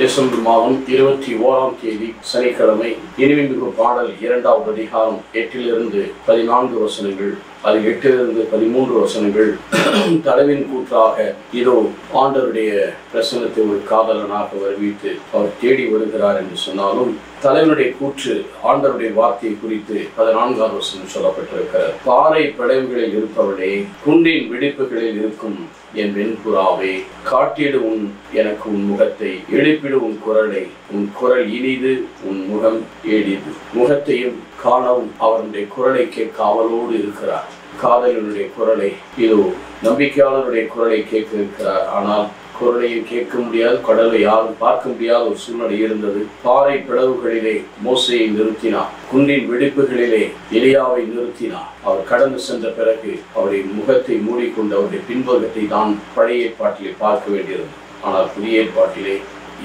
December மாதம் 21ஆம் தேதி சனிக்கிழமை. இனிமிகு பாடல் 2வது அதிகாரம் 8லிருந்து 14 வசனங்கள், அது 8லிருந்து 13 வசனங்கள். தலைவின் கூற்றாக இதோ ஆண்டவருடைய பிரசன்னத்தை ஒரு காதலனாக வருவித்து அவர் தேடி வருகிறார் என்று சொன்னாலும், தலைவனுடைய கூற்று ஆண்டவருடைய வார்த்தையை குறித்து 14ஆம் வசனம் சொல்லப்பட்டிருக்கிறார். பாறை படைவுகளில் இருப்பவளே, குண்டின் வெடிப்புகளில் இருக்கும் என் வெண்புறாவே, காட்டிடு எனக்கு உன் முகத்தை, எழுப்பிடு உன் குரலை, உன் குரல் இனிது, உன் முகம் ஏடிது. முகத்தையும் காணவும் அவருடைய குரலை கேட்க ஆவலோடு இருக்கிறார். காதலனுடைய குரலை, இதோ நம்பிக்கையாளருடைய குரலை கேட்க இருக்கிறார். ஆனால் குரலையும் கேட்க முடியாது, கடலை யாரும் பார்க்க முடியாத ஒரு சூழ்நிலை இருந்தது. பாறை பிளவுகளிலே மோசையை நிறுத்தினார், குன்றின் வெடிப்புகளிலே எலியாவை நிறுத்தினார். அவர் கடந்து சென்ற பிறகு அவருடைய முகத்தை மூடிக்கொண்டு அவருடைய பின்பகத்தை தான் பழைய ஏற்பாட்டிலே பார்க்க வேண்டியிருந்தது. ஆனால் புதிய ஏற்பாட்டிலே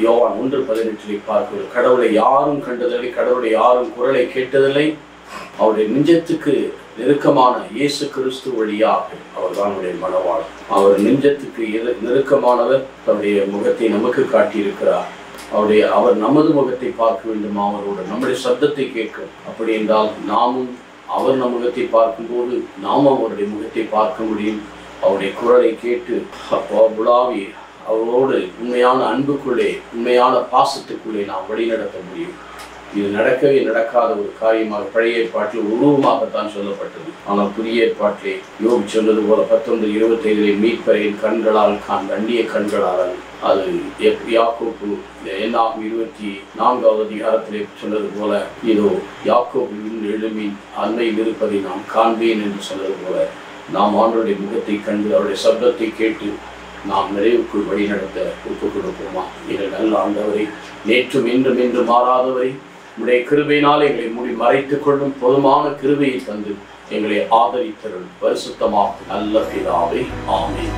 யோவான் 1:18 பார்க்கிறோம், கடவுளை யாரும் கண்டதில்லை, கடவுளை யாரும் குரலை கேட்டதில்லை, அவருடைய நெஞ்சத்துக்கு நெருக்கமான இயேசு கிறிஸ்து வழியாக அவர்தான் அவருடைய மணவாளன். அவர் நெஞ்சத்துக்கு நெருக்கமானவர். அவருடைய முகத்தை நமக்கு காட்டியிருக்கிறார். அவர் நமது முகத்தை பார்க்க வேண்டுமா, அவரோட நம்முடைய சத்தத்தை கேட்கும். அப்படி என்றால் நாமும் அவர் நம் முகத்தை பார்க்கும்போது நாமும் அவருடைய முகத்தை பார்க்க முடியும். அவருடைய குரலை கேட்டு உலாவி அவரோடு உண்மையான அன்புக்குள்ளே, உண்மையான பாசத்துக்குள்ளே நாம் வழிநடத்த முடியும். இது நடக்கவே நடக்காத ஒரு காரியமாக பழைய ஏற்பாட்டில் உருவமாகத்தான் சொல்லப்பட்டது. ஆனால் புதிய ஏற்பாட்டிலே யோபு சொன்னது போல 19:25 மீட்பரின் கண்களால் அந்நிய கண்களால், அது யாக்கோபு என்னாகும் 24வது அதிகாரத்திலே சொன்னது போல, இதோ யாக்கோபின் எழுமின் அண்மையில் இருப்பதை நாம் காண்பேன் என்று சொன்னது போல, நாம் ஆண்டவருடைய முகத்தை கண்டு அவருடைய சப்தத்தை கேட்டு நாம் நிறைவுக்குள் வழி நடத்த ஒப்புக் கொடுப்போமா? எங்கள் நல்ல ஆண்டவரை, நேற்றும் இன்றும் என்று மாறாதவரை, உடைய கிருபையினால் எங்களை மறைத்துக் கொள்ளும் போதுமான கிருபையை தந்து எங்களை ஆதரித்தருள் பரிசுத்தமாக நல்ல பிதாவே, ஆமென்.